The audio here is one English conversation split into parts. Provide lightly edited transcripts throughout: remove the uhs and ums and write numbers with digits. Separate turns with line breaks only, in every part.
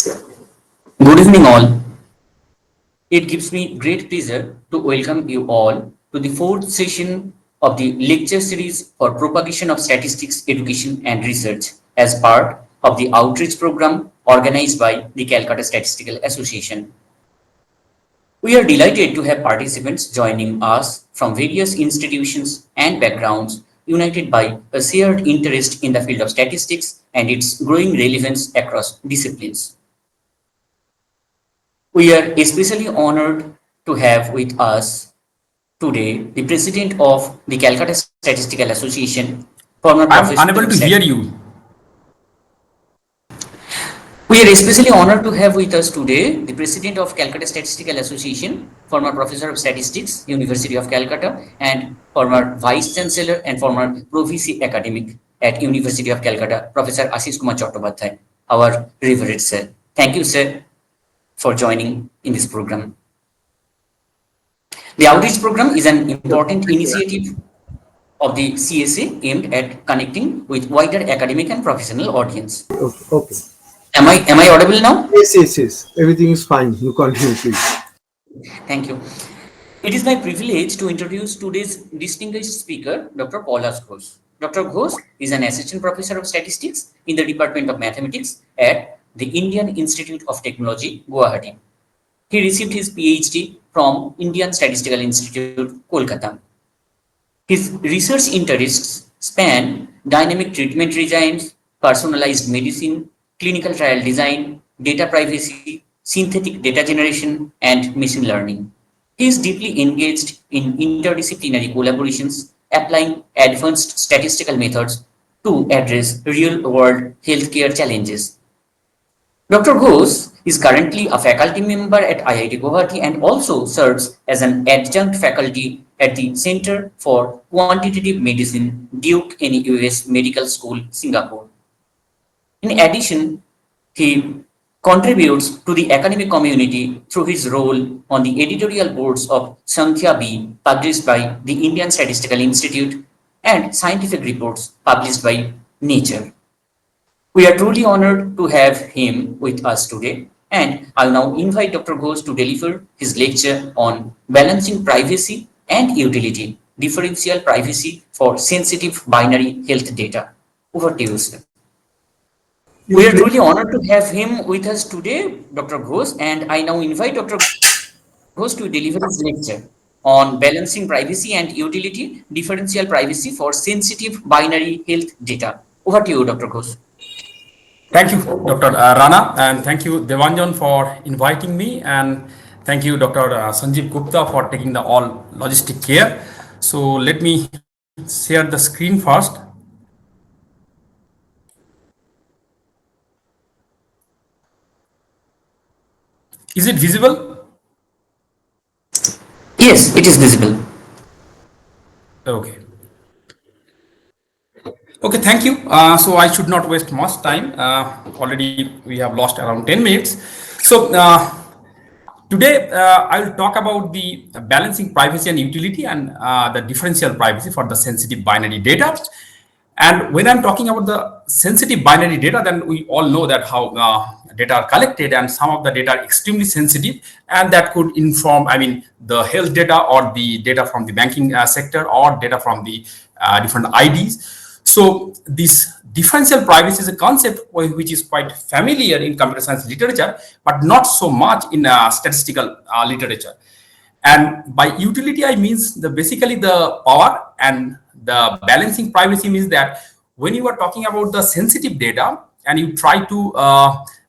Good evening, all. It gives me great pleasure to welcome you all to the fourth session of the lecture series for propagation of statistics, education, and research as part of the outreach program organized by the Calcutta Statistical Association. We are delighted to have participants joining us from various institutions and backgrounds, united by a shared interest in the field of statistics and its growing relevance across disciplines. We are especially honored to have with us today the President of the Calcutta Statistical Association, former
I'm
Professor of
unable to
Statistics.
hear you.
We are especially honored to have with us today the President of Calcutta Statistical Association, former Professor of Statistics, University of Calcutta, and former Vice Chancellor and former Provici Academic at University of Calcutta, Professor Ashish Kumar Chattopadhyay, our revered sir. Thank you, sir, for joining in this program. The outreach program is an important initiative of the CSA aimed at connecting with wider academic and professional audience.
Okay, okay.
Am I audible now?
Yes, yes, yes. Everything is fine. You continue, please.
Thank you. It is my privilege to introduce today's distinguished speaker, Dr. Palash Ghosh. Dr. Ghosh is an assistant professor of statistics in the Department of Mathematics at the Indian Institute of Technology, Guwahati. He received his PhD from Indian Statistical Institute, Kolkata. His research interests span dynamic treatment designs, personalized medicine, clinical trial design, data privacy, synthetic data generation, and machine learning. He is deeply engaged in interdisciplinary collaborations, applying advanced statistical methods to address real-world healthcare challenges. Dr. Ghosh is currently a faculty member at IIT Guwahati and also serves as an adjunct faculty at the Center for Quantitative Medicine, Duke NUS Medical School, Singapore. In addition, he contributes to the academic community through his role on the editorial boards of Sankhya B, published by the Indian Statistical Institute, and scientific reports published by Nature. We are truly honored to have him with us today, and I'll now invite Dr. Ghosh to deliver his lecture on balancing privacy and utility, differential privacy for sensitive binary health data. Over to you, sir. We are truly honored to have him with us today, Dr. Ghosh, and I now invite Dr. Ghosh to deliver his lecture on balancing privacy and utility, differential privacy for sensitive binary health data. Over to you, Dr. Ghosh.
Thank you, Dr. Rana, and thank you, Devanjan, for inviting me, and thank you, Dr. Sanjeev Gupta, for taking the all logistic care. So let me share the screen first. Is it visible?
Yes, it is visible.
Okay. Okay, thank you. So I should not waste much time. Already we have lost around 10 minutes. So today I will talk about the balancing privacy and utility and the differential privacy for the sensitive binary data. And when I'm talking about the sensitive binary data, then we all know that how data are collected, and some of the data are extremely sensitive, and that could inform, I mean, the health data or the data from the banking sector or data from the different IDs. So this differential privacy is a concept which is quite familiar in computer science literature, but not so much in statistical literature. And by utility, I means basically the power, and the balancing privacy means that when you are talking about the sensitive data and you try to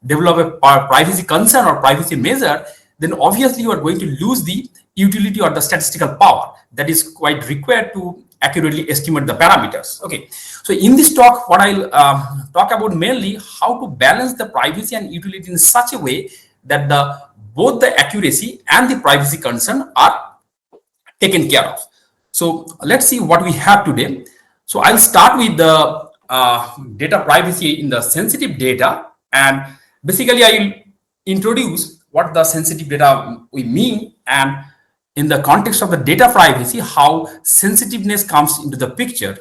develop a privacy concern or privacy measure, then obviously you are going to lose the utility or the statistical power that is quite required to accurately estimate the parameters. Okay, so in this talk, what I'll talk about mainly how to balance the privacy and utility in such a way that both the accuracy and the privacy concern are taken care of. So let's see what we have today. So I'll start with the data privacy in the sensitive data, and basically I will introduce what the sensitive data we mean, and in the context of the data privacy, how sensitiveness comes into the picture.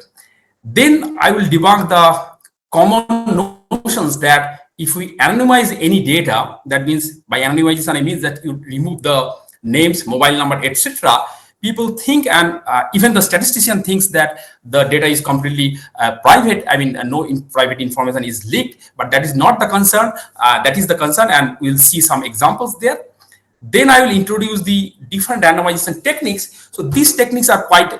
Then I will debunk the common notions that if we anonymize any data, that means by anonymization, I mean that you remove the names, mobile number, etc. People think, and even the statistician thinks that the data is completely private. I mean, no private information is leaked, but that is not the concern. That is the concern, and we'll see some examples there. Then I will introduce the different randomization techniques. So these techniques are quite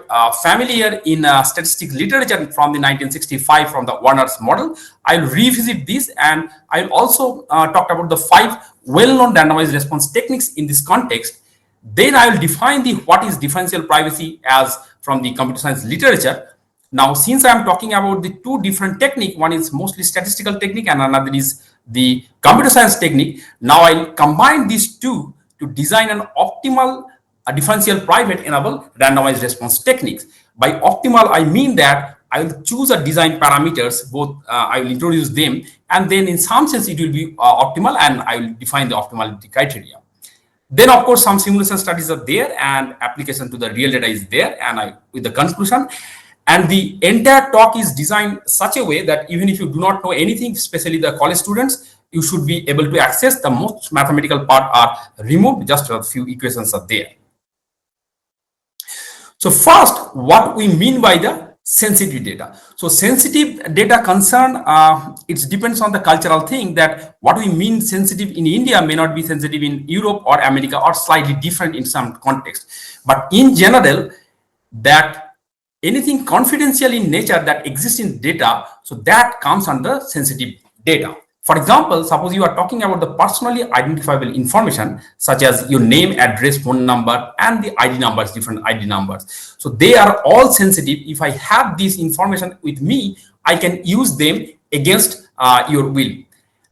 familiar in statistics literature from the 1965 from the Warner's model. I'll revisit this, and I'll also talk about the 5 well-known randomized response techniques in this context. Then I will define the what is differential privacy as from the computer science literature. Now, since I'm talking about the 2 different techniques, one is mostly statistical technique and another is the computer science technique. Now I'll combine these 2 to design an optimal differential private enable randomized response techniques. By optimal, I mean that I will choose a design parameters, both I will introduce them, and then in some sense it will be optimal, and I will define the optimality criteria. Then, of course, some simulation studies are there and application to the real data is there, and I with the conclusion. And the entire talk is designed such a way that even if you do not know anything, especially the college students, you should be able to access the most mathematical part are removed, just a few equations are there. So first, what we mean by the sensitive data. So sensitive data concern, it depends on the cultural thing that what we mean sensitive in India may not be sensitive in Europe or America or slightly different in some context. But in general, that anything confidential in nature that exists in data, so that comes under sensitive data. For example, suppose you are talking about the personally identifiable information such as your name, address, phone number, and the ID numbers, different ID numbers. So they are all sensitive. If I have this information with me, I can use them against your will.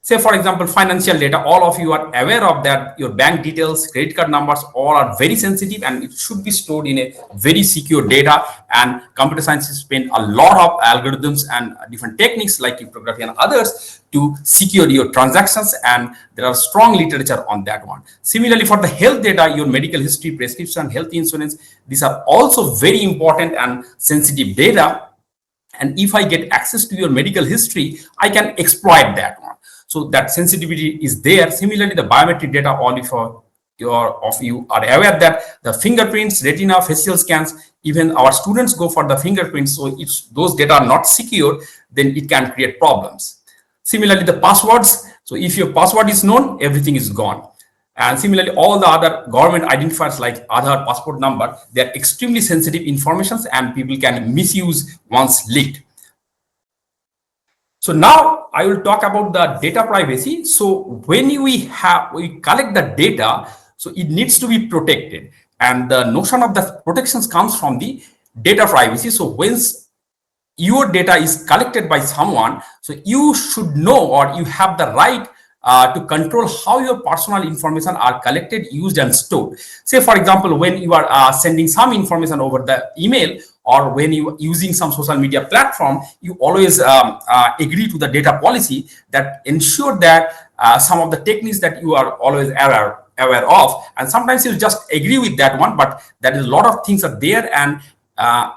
Say, for example, financial data, all of you are aware of that your bank details, credit card numbers, all are very sensitive and it should be stored in a very secure data. And computer scientists spend a lot of algorithms and different techniques like cryptography and others to secure your transactions. And there are strong literature on that one. Similarly, for the health data, your medical history, prescription, health insurance, these are also very important and sensitive data. And if I get access to your medical history, I can exploit that one. So that sensitivity is there. Similarly, the biometric data, all of you are aware that the fingerprints, retina, facial scans, even our students go for the fingerprints. So if those data are not secure, then it can create problems. Similarly, the passwords. So if your password is known, everything is gone. And similarly, all the other government identifiers like Aadhaar, passport number, they're extremely sensitive informations and people can misuse once leaked. So now I will talk about the data privacy. So when we collect the data, so it needs to be protected. And the notion of the protections comes from the data privacy. So once your data is collected by someone, so you should know or you have the right to control how your personal information are collected, used, and stored. Say, for example, when you are sending some information over the email or when you are using some social media platform, you always agree to the data policy that ensure that some of the techniques that you are always aware of, and sometimes you just agree with that one, but there is a lot of things are there, and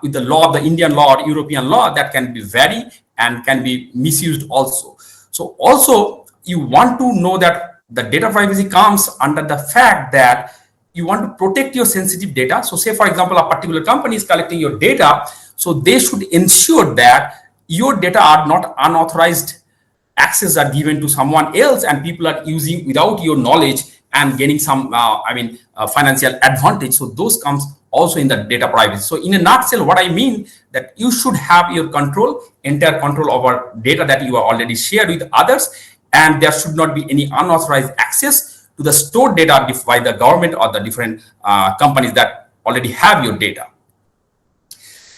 with the law, the Indian law or European law, that can be vary and can be misused also. So also you want to know that the data privacy comes under the fact that you want to protect your sensitive data. So say, for example, a particular company is collecting your data, so they should ensure that your data are not unauthorized access are given to someone else and people are using without your knowledge and getting some financial advantage. So those comes also in the data privacy. So in a nutshell, what I mean that you should have your control, entire control over data that you are already shared with others, and there should not be any unauthorized access to the stored data by the government or the different companies that already have your data.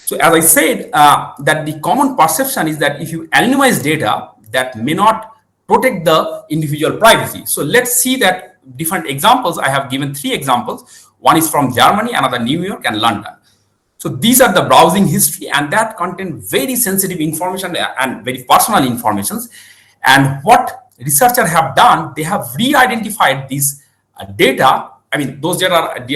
So as I said, that the common perception is that if you anonymize data, that may not protect the individual privacy. So let's see that different examples. I have given 3 examples. One is from Germany, another New York, and London. So these are the browsing history, and that contain very sensitive information and very personal informations. And what researchers have done, they have re-identified this data. I mean, those data are,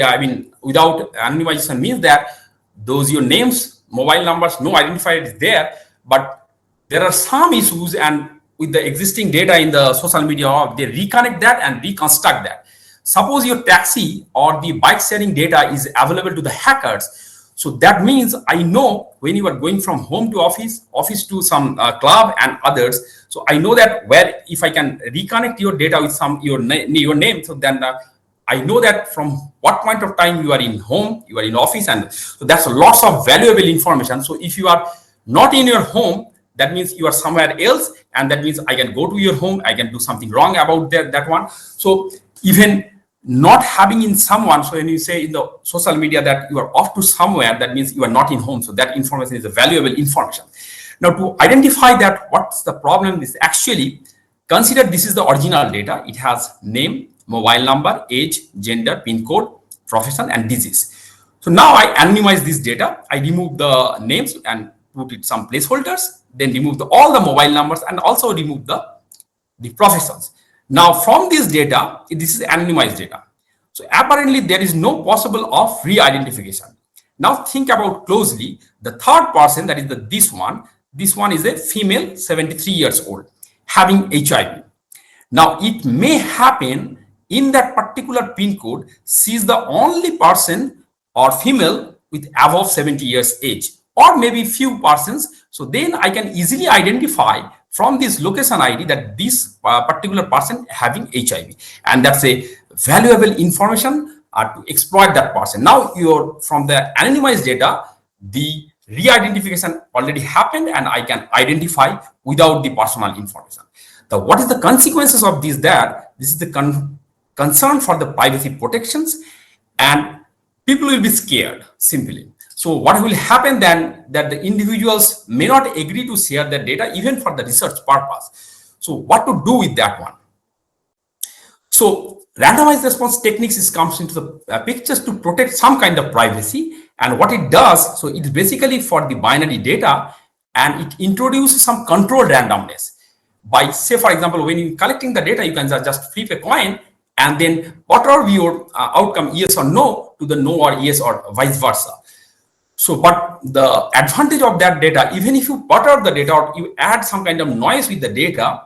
without anonymization means that those your names, mobile numbers, no identifier is there, but there are some issues and with the existing data in the social media, they reconnect that and reconstruct that. Suppose your taxi or the bike sharing data is available to the hackers. So that means I know when you are going from home to office, office to some club and others. So I know that where, if I can reconnect your data with your name, so then I know that from what point of time you are in home, you are in office, and so that's lots of valuable information. So if you are not in your home, that means you are somewhere else, and that means I can go to your home, I can do something wrong about that one. So even not having in someone, so when you say in the social media that you are off to somewhere, that means you are not in home. So that information is a valuable information. Now, to identify that what's the problem is, actually consider this is the original data. It has name, mobile number, age, gender, pin code, profession, and disease. So now I anonymize this data. I remove the names and put it some placeholders, then remove all the mobile numbers and also remove the professions. Now from this data, this is anonymized data. So apparently there is no possible of re-identification. Now think about closely the third person, that is this one. This one is a female, 73 years old, having HIV. Now it may happen in that particular pin code, she is the only person or female with above 70 years age, or maybe few persons. So then I can easily identify from this location ID that this particular person having HIV, and that's a valuable information to exploit that person. Now you're from the anonymized data, the re-identification already happened, and I can identify without the personal information. Now, what is the consequences of this? That this is the concern for the privacy protections, and people will be scared simply. So what will happen then, that the individuals may not agree to share their data even for the research purpose. So what to do with that one? So randomized response techniques comes into the pictures to protect some kind of privacy. And what it does, so it's basically for the binary data, and it introduces some controlled randomness. By, say for example, when you're collecting the data, you can just flip a coin and then perturb your outcome yes or no to the no or yes, or vice versa. So, but the advantage of that data, even if you perturb the data or you add some kind of noise with the data,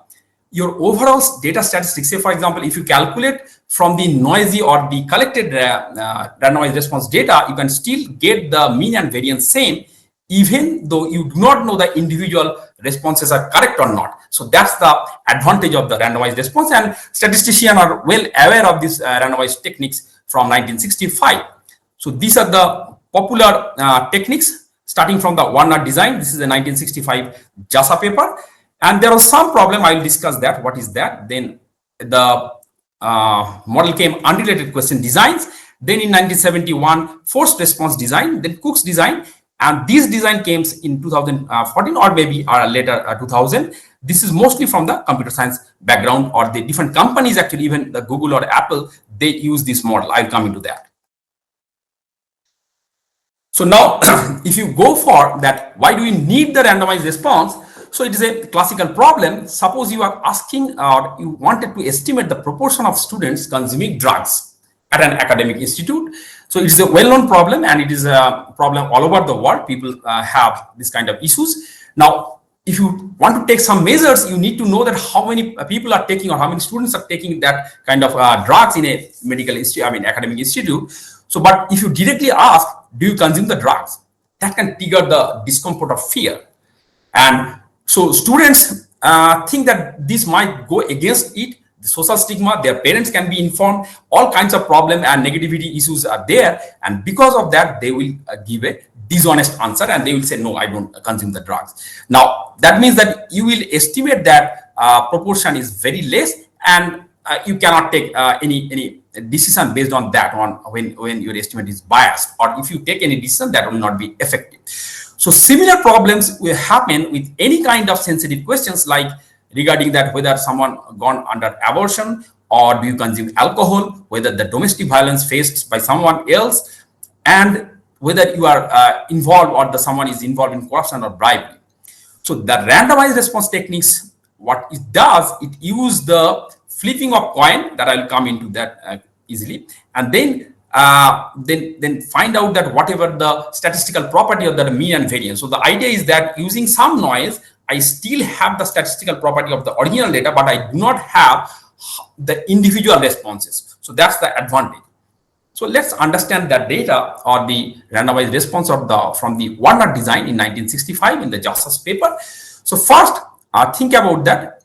your overall data statistics, say for example, if you calculate from the noisy or the collected randomized response data, you can still get the mean and variance same, even though you do not know the individual responses are correct or not. So that's the advantage of the randomized response, and statisticians are well aware of these randomized techniques from 1965. So these are the popular techniques starting from the Warner design. This is the 1965 JASA paper, and there was some problem. I will discuss that. What is that? Then the model came unrelated question designs. Then in 1971, forced response design, then Cook's design, and this design came in 2014 or maybe later 2000. This is mostly from the computer science background, or the different companies, actually even the Google or Apple, they use this model. I'll come into that. So now if you go for that, why do we need the randomized response? So it is a classical problem. Suppose you are asking, or you wanted to estimate the proportion of students consuming drugs at an academic institute. So it is a well-known problem, and it is a problem all over the world. People have this kind of issues. Now, if you want to take some measures, you need to know that how many people are taking, or how many students are taking that kind of drugs in a medical institute, academic institute. So, but if you directly ask, do you consume the drugs? That can trigger the discomfort of fear. And so students think that this might go against it, the social stigma, their parents can be informed, all kinds of problem and negativity issues are there. And because of that, they will give a dishonest answer, and they will say, no, I don't consume the drugs. Now, that means that you will estimate that proportion is very less, and you cannot take any decision based on that one when your estimate is biased, or if you take any decision, that will not be effective. So similar problems will happen with any kind of sensitive questions, like regarding that whether someone gone under abortion, or do you consume alcohol, whether the domestic violence faced by someone else, and whether you are involved, or someone is involved in corruption or bribery. So the randomized response techniques, what it does, it uses the flipping of coin, that I'll come into that easily, and then find out that whatever the statistical property of the mean and variance. So the idea is that using some noise, I still have the statistical property of the original data, but I do not have the individual responses. So that's the advantage. So let's understand that data or the randomized response of the from the Warner design in 1965 in the Justice paper. So first, think about that.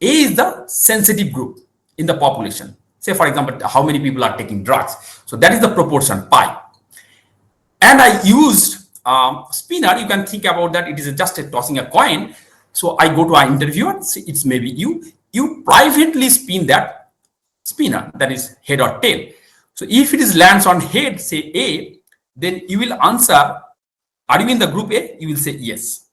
A is the sensitive group in the population. Say, for example, how many people are taking drugs. So that is the proportion pi. And I used spinner. You can think about that. It is just a tossing a coin. So I go to an interviewer. It's maybe you. You privately spin that spinner, that is head or tail. So if it is lands on head, say A, then you will answer, are you in the group A? You will say yes.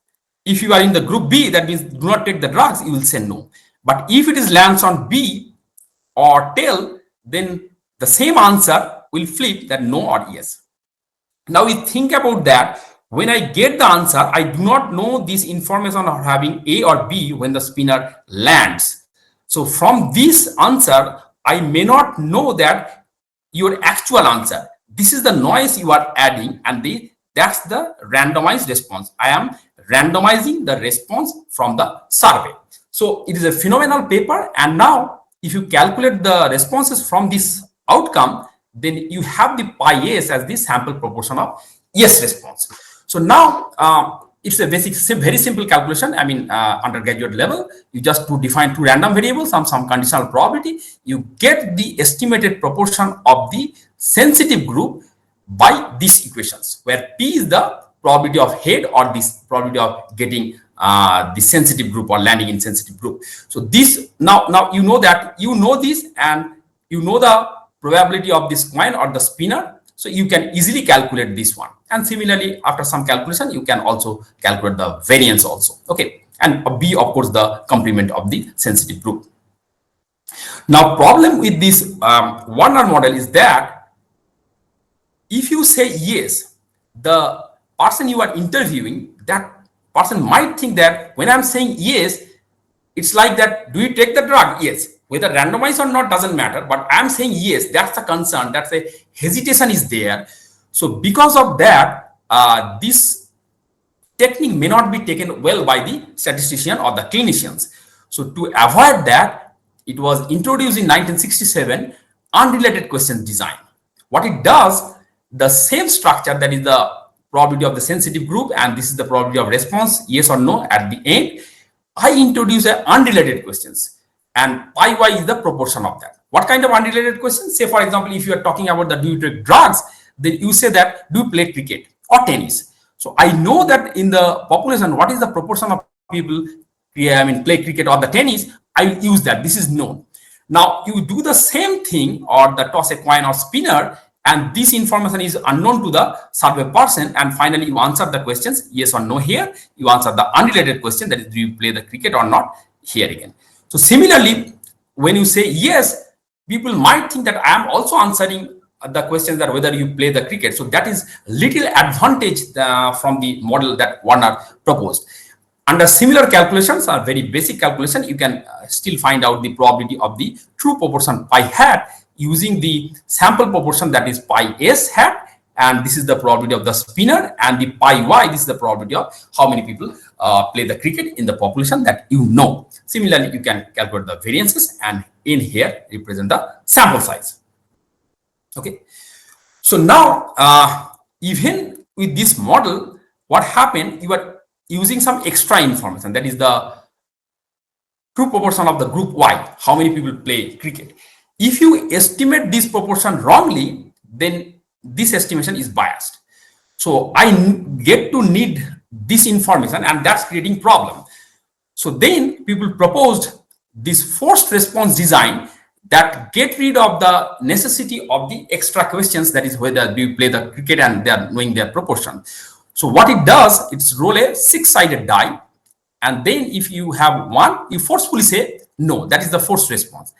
If you are in the group B, that means do not take the drugs, you will say no. But if it is lands on B or tail, then the same answer will flip that no or yes. Now we think about that. When I get the answer, I do not know this information of having A or B when the spinner lands. So from this answer, I may not know that your actual answer. This is the noise you are adding, and that's the randomized response. I am randomizing the response from the survey. So it is a phenomenal paper, and now if you calculate the responses from this outcome, then you have the pi s as the sample proportion of yes response. So now it's a very simple calculation. I mean, undergraduate level, you just to define two random variables, some conditional probability, you get the estimated proportion of the sensitive group by these equations, where P is the probability of head or this probability of getting the sensitive group or landing in sensitive group. So this now you know that you know this, and you know the probability of this coin or the spinner. So you can easily calculate this one. And similarly, after some calculation, you can also calculate the variance also. Okay. And B, of course, the complement of the sensitive group. Now, problem with this Warner model is that if you say yes, the person you are interviewing, that person might think that when I'm saying yes, it's like that, do you take the drug? Yes. Whether randomized or not doesn't matter, but I'm saying yes, that's the concern, that's a hesitation is there. So because of that, this technique may not be taken well by the statistician or the clinicians. So to avoid that, it was introduced in 1967, unrelated questions design. What it does, the same structure, that is the probability of the sensitive group, and this is the probability of response, yes or no at the end. I introduce a unrelated questions, and pi y is the proportion of that. What kind of unrelated questions? Say, for example, if you are talking about the do you take drugs, then you say that do you play cricket or tennis? So I know that in the population, what is the proportion of people play cricket or the tennis? I will use that. This is known. Now you do the same thing, or the toss a coin or spinner, and this information is unknown to the survey person, and finally you answer the questions yes or no here. You answer the unrelated question, that is, do you play the cricket or not, here again. So similarly, when you say yes, people might think that I am also answering the questions that whether you play the cricket. So that is little advantage from the model that Warner proposed. Under similar calculations, or very basic calculation, you can still find out the probability of the true proportion pi hat using the sample proportion, that is pi s hat, and this is the probability of the spinner, and the pi y, this is the probability of how many people play the cricket in the population that you know. Similarly, you can calculate the variances, and in here represent the sample size. Okay. So now, even with this model, what happened, you are using some extra information, that is the true proportion of the group Y, how many people play cricket. If you estimate this proportion wrongly, then this estimation is biased. So I get to need this information, and that's creating problem. So then people proposed this forced response design that get rid of the necessity of the extra questions, that is whether do you play the cricket, and they are knowing their proportion. So what it does, it's roll a 6-sided die, and then if you have 1, you forcefully say no, that is the forced response.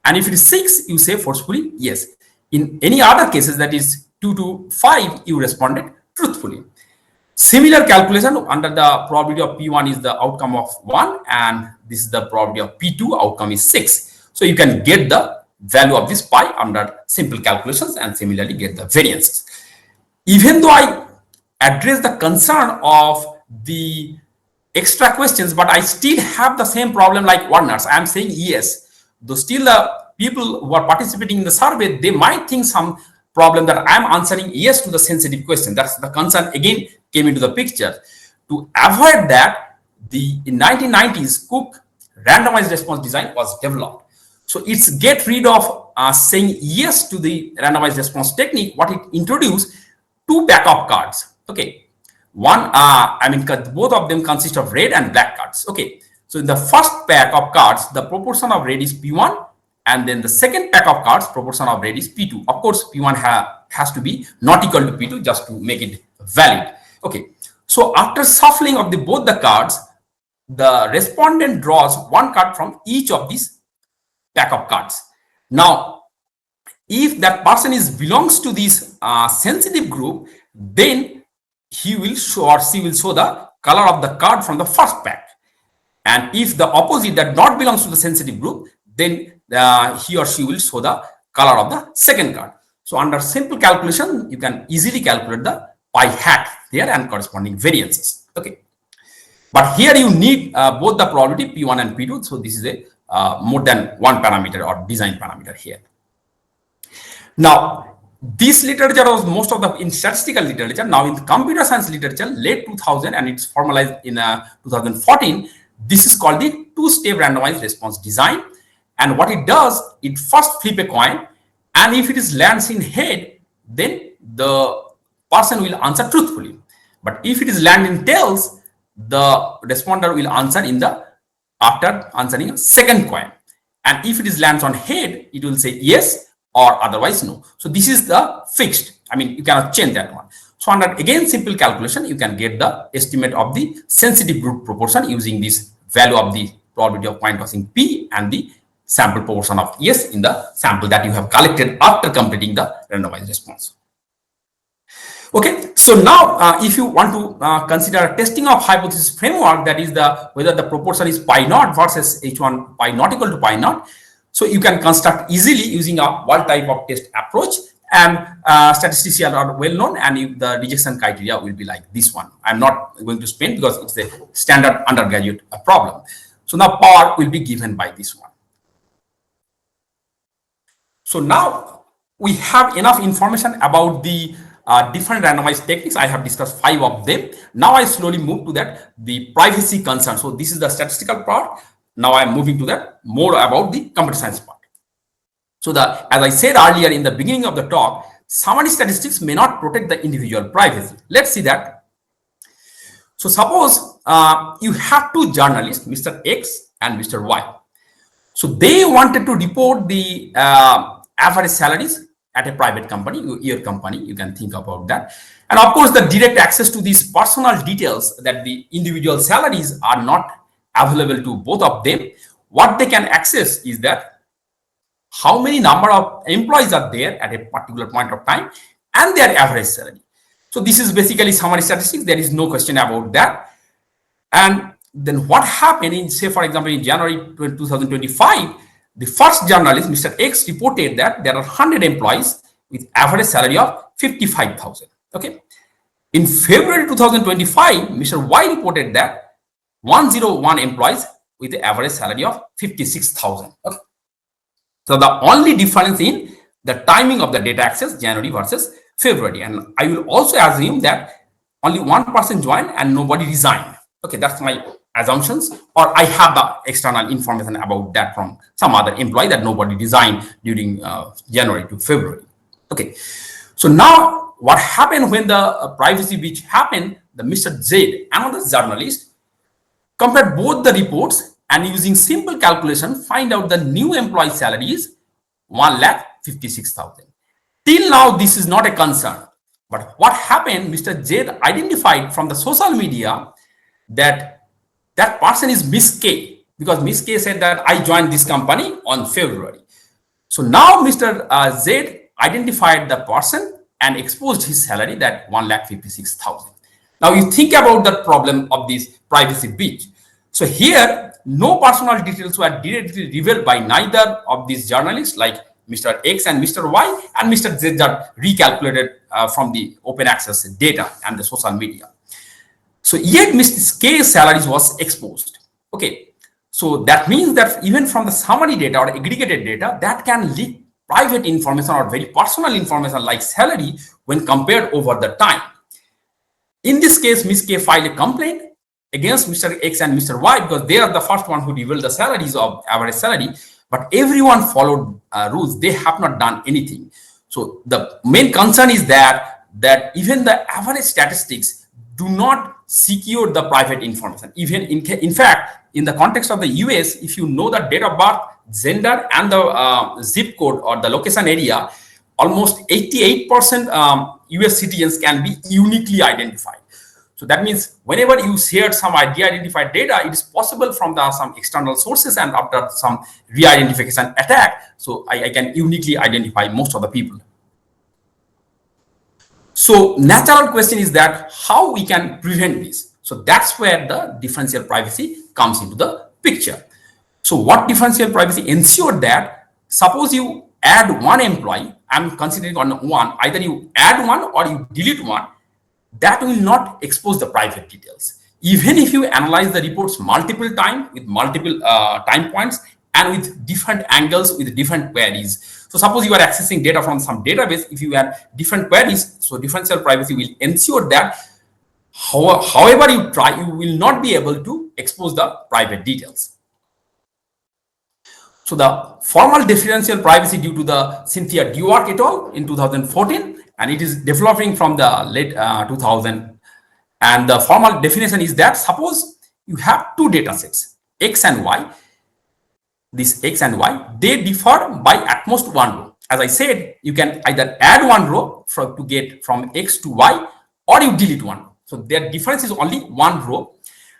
And if it is 6, you say forcefully yes. In any other cases, that is 2 to 5, you responded truthfully. Similar calculation under the probability of P1 is the outcome of 1, and this is the probability of P2, outcome is 6. So you can get the value of this pi under simple calculations, and similarly get the variances. Even though I address the concern of the extra questions, but I still have the same problem like Warner's. I am saying yes. Though still the people who are participating in the survey, they might think some problem that I am answering yes to the sensitive question. That's the concern again came into the picture. To avoid that, in 1990s, Cook randomized response design was developed. So it's get rid of saying yes to the randomized response technique. What it introduced, two backup cards. Okay, one both of them consist of red and black cards. Okay, so in the first pack of cards, the proportion of red is P1, and then the second pack of cards, proportion of red is P2. Of course, P1 has to be not equal to P2 just to make it valid. Okay, so after shuffling of both the cards, the respondent draws one card from each of these pack of cards. Now, if that person belongs to this sensitive group, then he will show or she will show the color of the card from the first pack. And if the opposite that not belongs to the sensitive group, then he or she will show the color of the second card. So under simple calculation, you can easily calculate the pi hat there and corresponding variances. Okay. But here you need both the probability P1 and P2. So this is a more than one parameter or design parameter here. Now, this literature was most of the in statistical literature. Now, in the computer science literature, late 2000, and it's formalized in 2014. This is called the two-step randomized response design. And what it does, it first flip a coin, and if it lands in head, then the person will answer truthfully. But if it land in tails, the responder will answer after answering a second coin. And if it lands on head, it will say yes or otherwise no. So this is the fixed. You cannot change that one. So under again simple calculation, you can get the estimate of the sensitive group proportion using this value of the probability of coin tossing P and the sample proportion of yes in the sample that you have collected after completing the randomized response. Okay, so now if you want to consider testing of hypothesis framework, that is whether the proportion is pi naught versus H1 pi not equal to pi naught. So you can construct easily using a one type of test approach, and statisticians are well known, and the rejection criteria will be like this one. I'm not going to spend because it's a standard undergraduate problem. So now power will be given by this one. So now we have enough information about the different randomized techniques. I have discussed 5 of them. Now I slowly move to the privacy concern. So this is the statistical part. Now I'm moving to that more about the computer science part. So as I said earlier in the beginning of the talk, summary statistics may not protect the individual privacy. Let's see that. So suppose you have two journalists, Mr. X and Mr. Y. So they wanted to report the average salaries at a private company, your company, you can think about that. And of course, the direct access to these personal details, that the individual salaries are not available to both of them. What they can access is that how many number of employees are there at a particular point of time and their average salary. So this is basically summary statistics. There is no question about that. And then what happened in, say, for example, in January 2025, the first journalist, Mr. X, reported that there are 100 employees with average salary of 55,000. Okay. In February 2025, Mr. Y reported that 101 employees with the average salary of 56,000. Okay. So the only difference in the timing of the data access, January versus February. And I will also assume that only one person joined and nobody resigned. Okay, that's my assumptions, or I have the external information about that from some other employee that nobody resigned during January to February. Okay, so now what happened when the privacy breach happened? The Mr. Z, another journalist, compared both the reports and using simple calculation find out the new employee salary is 1,56,000. Till now, this is not a concern. But what happened? Mr. Z identified from the social media that that person is Miss K, because Miss K said that I joined this company on February. So now Mr. Z identified the person and exposed his salary, that 1,56,000. Now you think about the problem of this privacy breach. So here, no personal details were directly revealed by neither of these journalists, like Mr. X and Mr. Y, and Mr. Z are recalculated from the open access data and the social media. So yet Mr. K's salaries was exposed. Okay. So that means that even from the summary data or aggregated data, that can leak private information or very personal information like salary when compared over the time. In this case, Ms. K filed a complaint against Mr. X and Mr. Y because they are the first one who revealed the salaries of average salary, but everyone followed rules. They have not done anything. So the main concern is that even the average statistics do not secure the private information. Even in fact, in the context of the US, if you know the date of birth, gender, and the zip code or the location area, almost 88% US citizens can be uniquely identified. So that means whenever you shared some de-identified data, it is possible from some external sources and after some re-identification attack. So I can uniquely identify most of the people. So natural question is that how we can prevent this. So that's where the differential privacy comes into the picture. So what differential privacy ensure that suppose you add one employee, I'm considering on one, either you add one or you delete one, that will not expose the private details. Even if you analyze the reports multiple times with multiple time points and with different angles with different queries. So suppose you are accessing data from some database, if you have different queries, so differential privacy will ensure that however you try, you will not be able to expose the private details. So the formal differential privacy due to the Cynthia Dewar et al. In 2014, and it is developing from the late 2000. And the formal definition is that suppose you have two data sets, X and Y. This X and Y, they differ by at most one row. As I said, you can either add one row to get from X to Y, or you delete one. So their difference is only one row.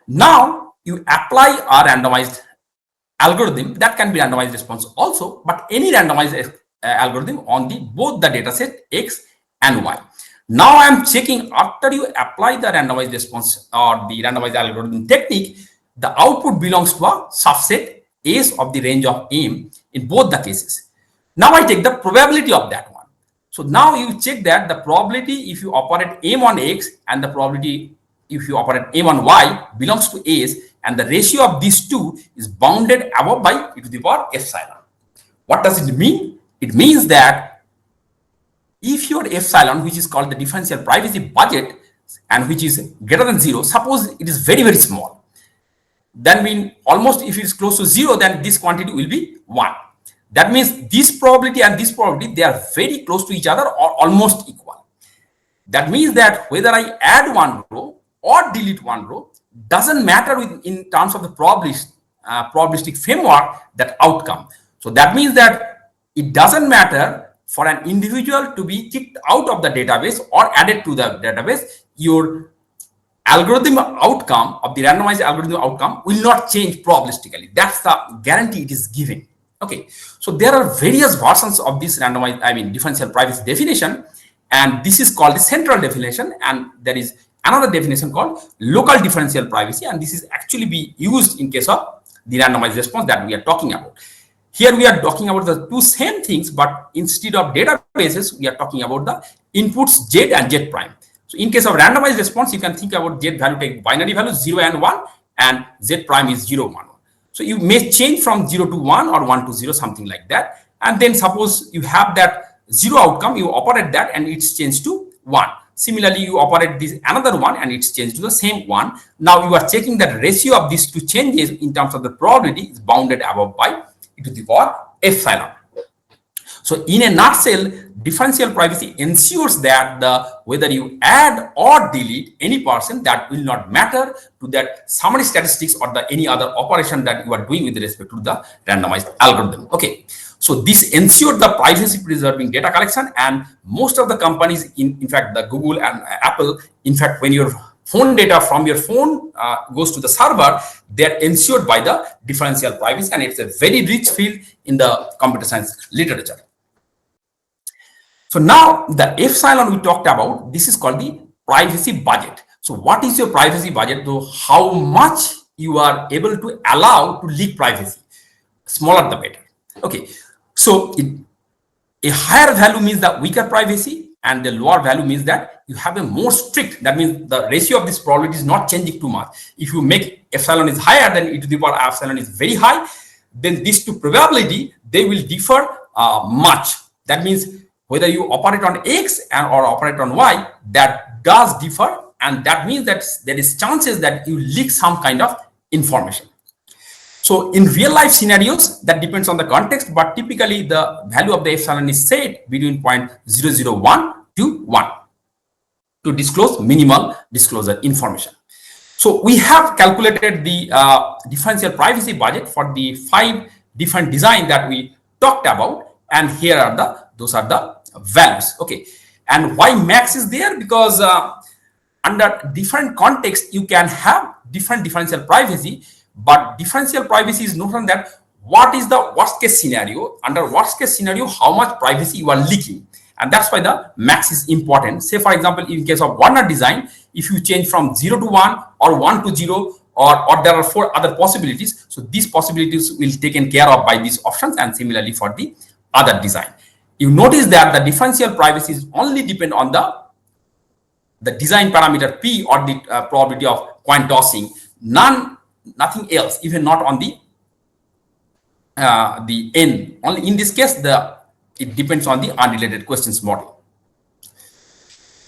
Now you apply a randomized algorithm that can be randomized response also, but any randomized algorithm on both the data set X and Y. Now I am checking after you apply the randomized response or the randomized algorithm technique, the output belongs to a subset S of the range of M in both the cases. Now I take the probability of that one. So now you check that the probability if you operate M on X and the probability if you operate M on Y belongs to S, and the ratio of these two is bounded above by e to the power epsilon. What does it mean? It means that if your epsilon, which is called the differential privacy budget and which is greater than 0, suppose it is very, very small, then mean almost if it is close to 0, then this quantity will be 1. That means this probability and this probability, they are very close to each other or almost equal. That means that whether I add one row or delete one row doesn't matter in terms of the probabilistic framework, that outcome. So that means that it doesn't matter for an individual to be kicked out of the database or added to the database, your algorithm outcome of the randomized algorithm outcome will not change probabilistically. That's the guarantee it is giving. Okay, so there are various versions of this differential privacy definition, and this is called the central definition, and there is another definition called local differential privacy, and this is actually be used in case of the randomized response that we are talking about. Here we are talking about the two same things, but instead of databases, we are talking about the inputs Z and Z prime. So in case of randomized response, you can think about Z value, take binary values 0 and 1, and Z prime is 0, 1. So you may change from 0 to 1 or 1 to 0, something like that. And then suppose you have that 0 outcome, you operate that and it's changed to 1. Similarly, you operate this another one and it's changed to the same one. Now you are checking that ratio of these two changes in terms of the probability is bounded above by e to the power epsilon. So in a nutshell, differential privacy ensures that whether you add or delete any person, that will not matter to that summary statistics or any other operation that you are doing with respect to the randomized algorithm. Okay, so this ensured the privacy preserving data collection, and most of the companies, in fact the Google and Apple, in fact when your phone data from your phone goes to the server, they are ensured by the differential privacy, and it's a very rich field in the computer science literature. So now the epsilon we talked about, this is called the privacy budget. So what is your privacy budget? Though how much you are able to allow to leak privacy, smaller the better. Okay, so a higher value means the weaker privacy, and the lower value means that you have a more strict, that means the ratio of this probability is not changing too much. If you make epsilon is higher, then e to the power epsilon is very high, then these two probability, they will differ much. That means whether you operate on x or operate on y, that does differ, and that means that there is chances that you leak some kind of information. So in real life scenarios, that depends on the context, but typically the value of the epsilon is set between 0.001 to 1 to disclose minimal disclosure information. So we have calculated the differential privacy budget for the 5 different design that we talked about, and here are those are the values. Okay, and why max is there? Because under different context you can have different differential privacy, but differential privacy is noted that what is the worst case scenario. Under worst case scenario, how much privacy you are leaking, and that's why the max is important. Say for example, in case of Warner design, if you change from 0 to 1 or 1 to 0, or there are 4 other possibilities, so these possibilities will be taken care of by these options, and similarly for the other design. You notice that the differential privacy is only depend on the design parameter P, or the probability of coin tossing, nothing else, even not on the N. Only in this case, it depends on the unrelated questions model.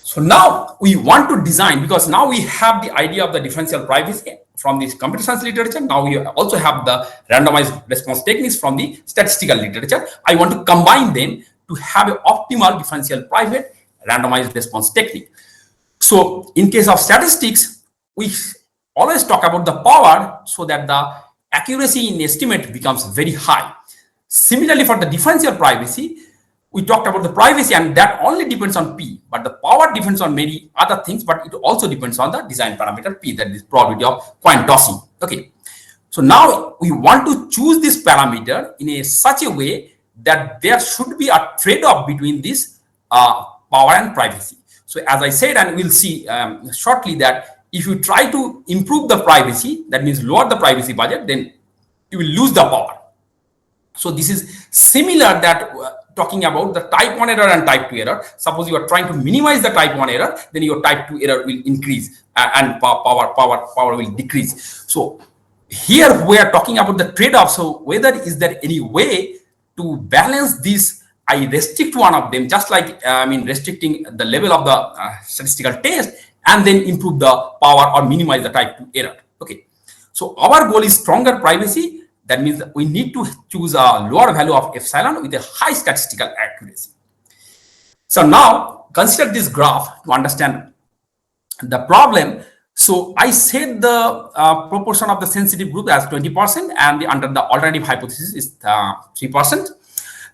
So now we want to design, because now we have the idea of the differential privacy from the computer science literature. Now we also have the randomized response techniques from the statistical literature. I want to combine them to have an optimal differential private randomized response technique. So in case of statistics, we always talk about the power so that the accuracy in estimate becomes very high. Similarly, for the differential privacy, we talked about the privacy, and that only depends on P, but the power depends on many other things, but it also depends on the design parameter P, that is probability of coin tossing. Okay, so now we want to choose this parameter in such a way that there should be a trade-off between this power and privacy. So as I said, and we'll see shortly, that if you try to improve the privacy, that means lower the privacy budget, then you will lose the power. So this is similar that talking about the type 1 error and type 2 error. Suppose you are trying to minimize the type 1 error, then your type 2 error will increase and power will decrease. So here we are talking about the trade-off. So whether is there any way to balance this, I restrict one of them, just like restricting the level of the statistical test, and then improve the power or minimize the type 2 error. Okay, so our goal is stronger privacy. That means that we need to choose a lower value of epsilon with a high statistical accuracy. So now consider this graph to understand the problem. So I set the proportion of the sensitive group as 20%, and under the alternative hypothesis is 3%,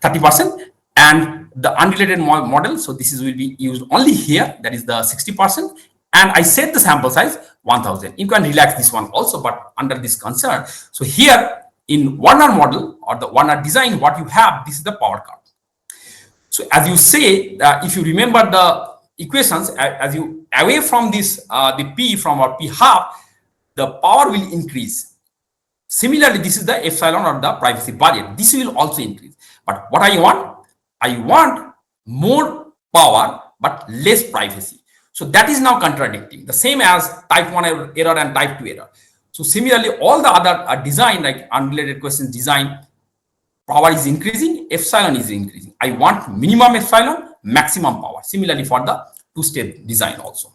30%, and the unrelated model. So this will be used only here, that is the 60%. And I set the sample size 1000. You can relax this one also, but under this concern. So here in Warner model or the Warner design, what you have, this is the power curve. So as you say, if you remember the equations, as you away from this, the P from our P half, the power will increase. Similarly, this is the epsilon or the privacy budget. This will also increase. But what I want more power but less privacy. So that is now contradicting, the same as type 1 error and type 2 error. So similarly, all the other design, like unrelated questions design, power is increasing, epsilon is increasing. I want minimum epsilon, maximum power. Similarly for the two-step design also.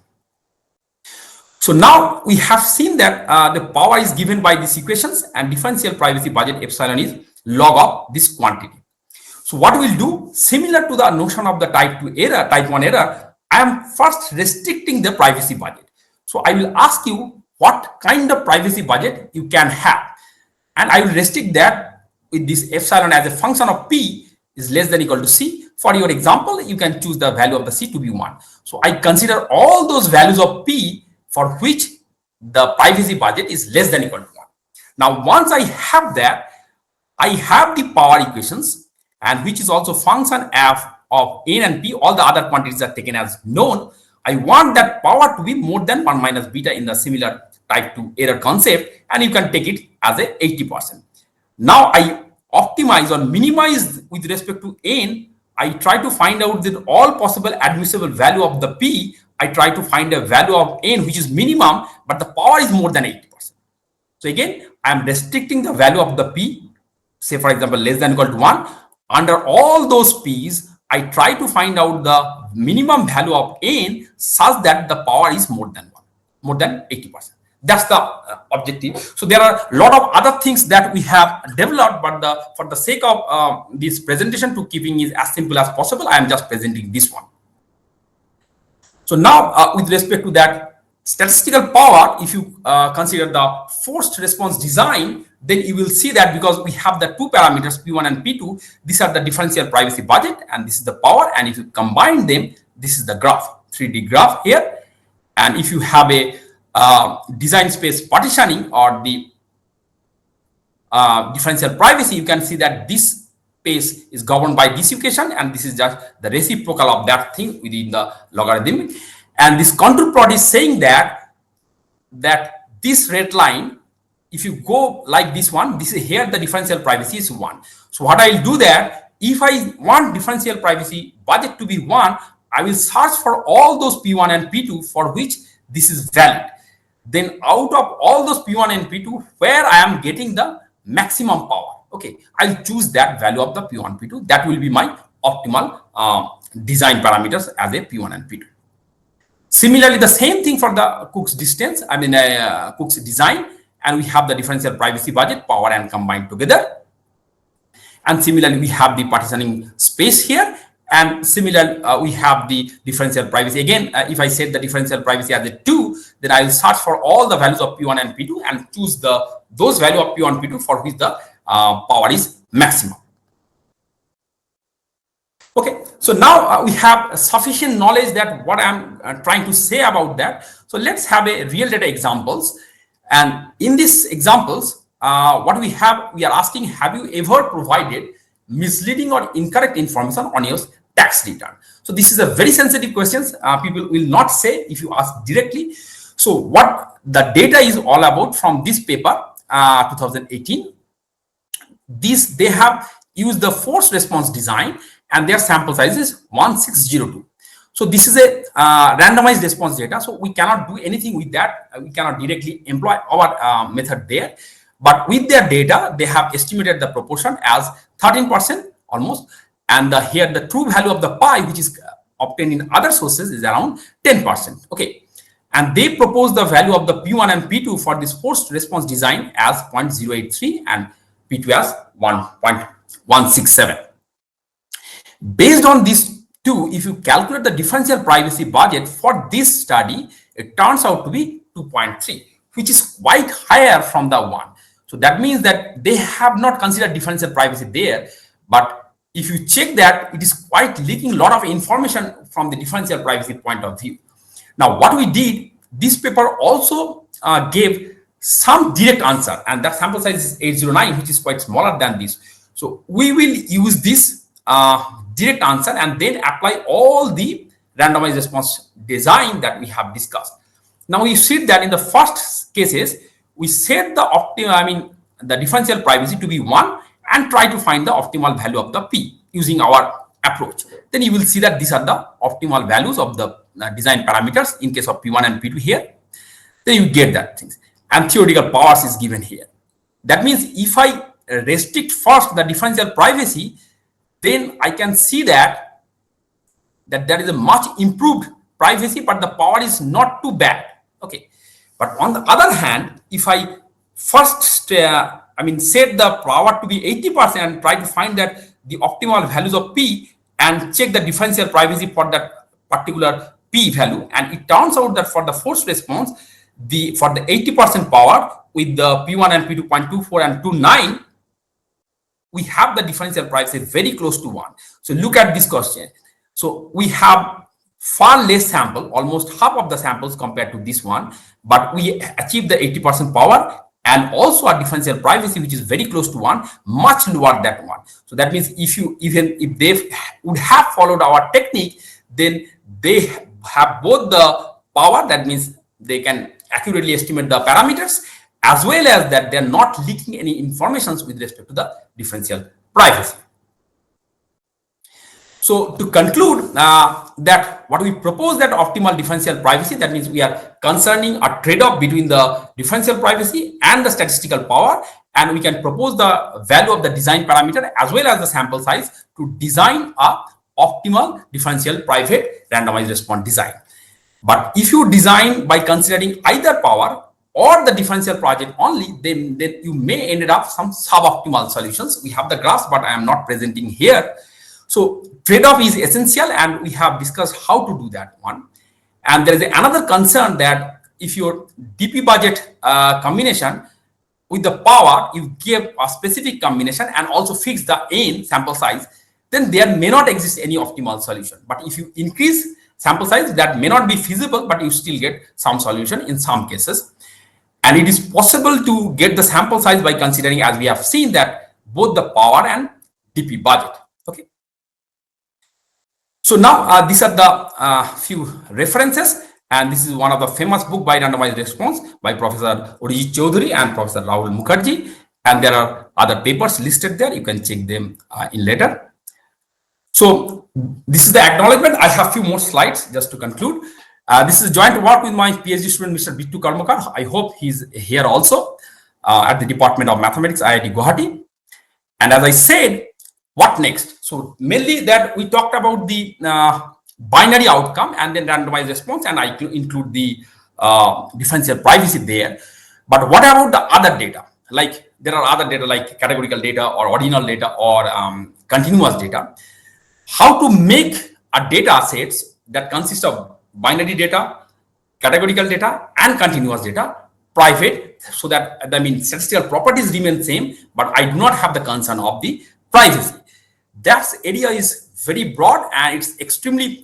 So now we have seen that the power is given by these equations, and differential privacy budget epsilon is log of this quantity. So what we'll do, similar to the notion of the type 2 error, type 1 error, I am first restricting the privacy budget. So I will ask you what kind of privacy budget you can have, and I will restrict that with this epsilon as a function of P is less than equal to C. For your example, you can choose the value of the C to be 1. So I consider all those values of P for which the privacy budget is less than equal to 1. Now, once I have that, I have the power equations, and which is also function f of N and P, all the other quantities are taken as known. I want that power to be more than 1 minus beta in the similar type 2 error concept, and you can take it as a 80%. Now I optimize or minimize with respect to N. I try to find out that all possible admissible value of the P, I try to find a value of N which is minimum, but the power is more than 80%. So again, I am restricting the value of the P, say for example, less than equal to 1. Under all those P's, I try to find out the minimum value of N such that the power is more than 1, more than 80%. That's the objective. So there are a lot of other things that we have developed, but for the sake of this presentation, to keeping it as simple as possible, I am just presenting this one. So now with respect to that statistical power, if you consider the forced response design, then you will see that because we have the two parameters P1 and P2, these are the differential privacy budget and this is the power, and if you combine them, this is the graph, 3D graph here. And if you have a design space partitioning or the differential privacy, you can see that this space is governed by this equation, and this is just the reciprocal of that thing within the logarithm. And this contour plot is saying that this red line, if you go like this one, this is here the differential privacy is 1. So what I'll do that, if I want differential privacy budget to be 1, I will search for all those P1 and P2 for which this is valid. Then out of all those P1 and P2 where I am getting the maximum power, okay, I'll choose that value of the P1, P2. That will be my optimal design parameters as a P1 and P2. Similarly, the same thing for the Cook's distance, Cook's design, and we have the differential privacy budget, power, and combined together. And similarly, we have the partitioning space here. And similarly, we have the differential privacy. Again, if I set the differential privacy as a 2, then I will search for all the values of P1 and P2 and choose those value of P1 and P2 for which the power is maximum. Okay, so now we have sufficient knowledge that what I'm trying to say about that. So let's have a real data examples. And in these examples, what we have, we are asking, have you ever provided misleading or incorrect information on your tax return? So this is a very sensitive question. People will not say if you ask directly. So what the data is all about from this paper, 2018, they have used the forced response design and their sample size is 1602. So this is a randomized response data. So we cannot do anything with that. We cannot directly employ our method there. But with their data, they have estimated the proportion as 13% almost. And here the true value of the pi, which is obtained in other sources, is around 10%. Okay. And they propose the value of the P1 and P2 for this forced response design as 0.083 and P2 as 1.167. Based on these two, if you calculate the differential privacy budget for this study, it turns out to be 2.3, which is quite higher from the 1. So that means that they have not considered differential privacy there. But if you check that, it is quite leaking a lot of information from the differential privacy point of view. Now, what we did, this paper also gave some direct answer, and that sample size is 809, which is quite smaller than this. So we will use this direct answer and then apply all the randomized response design that we have discussed. Now we see that in the first cases, we set the the differential privacy to be 1 and try to find the optimal value of the P using our approach. Then you will see that these are the optimal values of the design parameters in case of P1 and P2 here. Then you get that things. And theoretical powers is given here. That means if I restrict first the differential privacy, then I can see that there is a much improved privacy, but the power is not too bad. Okay. But on the other hand, if I first set the power to be 80% and try to find that the optimal values of P and check the differential privacy for that particular P value, and it turns out that for the forced response, for the 80% power with the P1 and P2 0.24 and 29, we have the differential privacy very close to 1. So look at this question. So we have far less sample, almost half of the samples compared to this one, but we achieve the 80% power and also a differential privacy which is very close to 1, much lower than that one. So that means even if they would have followed our technique, then they have both the power, that means they can accurately estimate the parameters, as well as that they're not leaking any information with respect to the differential privacy. So to conclude that what we propose that optimal differential privacy, that means we are concerning a trade-off between the differential privacy and the statistical power, and we can propose the value of the design parameter as well as the sample size to design a optimal differential private randomized response design. But if you design by considering either power or the differential project only, then you may end up some suboptimal solutions. We have the graphs, but I am not presenting here. So trade-off is essential, and we have discussed how to do that one. And there is another concern that if your DP budget combination with the power, you give a specific combination and also fix the n sample size, then there may not exist any optimal solution. But if you increase sample size, that may not be feasible, but you still get some solution in some cases. And it is possible to get the sample size by considering, as we have seen, that both the power and DP budget. Okay. So now these are the few references, and this is one of the famous book by randomized response by Professor Orijit Choudhury and Professor Rahul Mukherjee, and there are other papers listed there. You can check them in later. So this is the acknowledgement. I have a few more slides just to conclude. This is joint work with my PhD student, Mr. Bittu Karmakar. I hope he's here also at the Department of Mathematics, IIT Guwahati. And as I said, what next? So mainly that we talked about the binary outcome and then randomized response, and I include the differential privacy there. But what about the other data? Like there are other data like categorical data or ordinal data or continuous data. How to make a data sets that consist of binary data, categorical data, and continuous data private, so that statistical properties remain same, but I do not have the concern of the privacy. That area is very broad, and it's extremely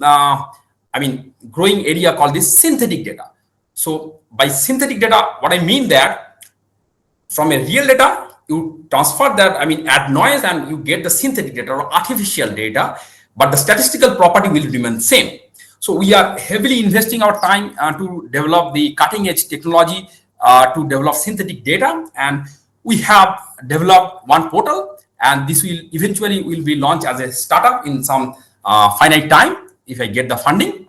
growing area called this synthetic data. So by synthetic data, what I mean that from a real data you transfer that, add noise and you get the synthetic data or artificial data, but the statistical property will remain same. So we are heavily investing our time to develop the cutting edge technology to develop synthetic data, and we have developed one portal, and this will eventually be launched as a startup in some finite time if I get the funding.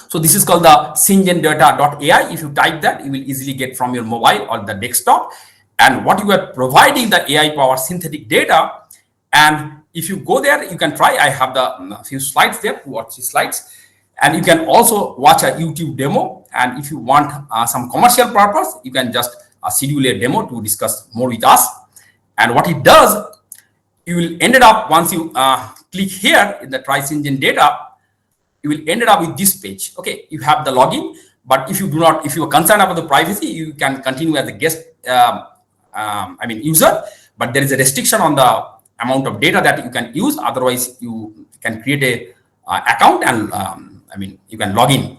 So this is called the syngendata.ai. If you type that, you will easily get from your mobile or the desktop, and what you are providing the AI powered synthetic data. And if you go there, you can try. I have the few slides there to watch the slides, and you can also watch a YouTube demo. And if you want some commercial purpose, you can just schedule a demo to discuss more with us. And what it does, you will end up once you click here in the Tri-Syngen data, you will end up with this page. Okay, you have the login, but if you do not, if you are concerned about the privacy, you can continue as a guest, user. But there is a restriction on the amount of data that you can use. Otherwise, you can create a account and you can log in.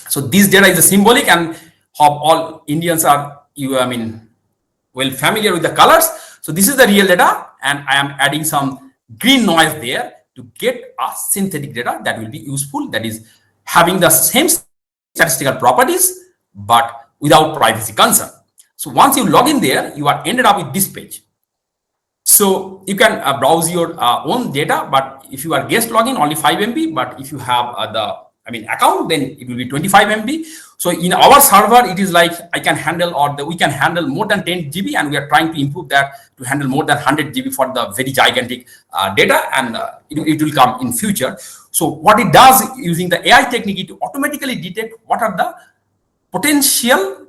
So this data is a symbolic, and how all Indians are well familiar with the colors. So this is the real data, and I am adding some green noise there to get a synthetic data that will be useful, that is having the same statistical properties but without privacy concern. So once you log in there, you are ended up with this page. So you can browse your own data, but if you are guest login, only 5 MB, but if you have account, then it will be 25 MB. So in our server, it is like I can handle, we can handle more than 10 GB, and we are trying to improve that to handle more than 100 GB for the very gigantic data, and it will come in future. So what it does using the AI technique, it automatically detect what are the potential,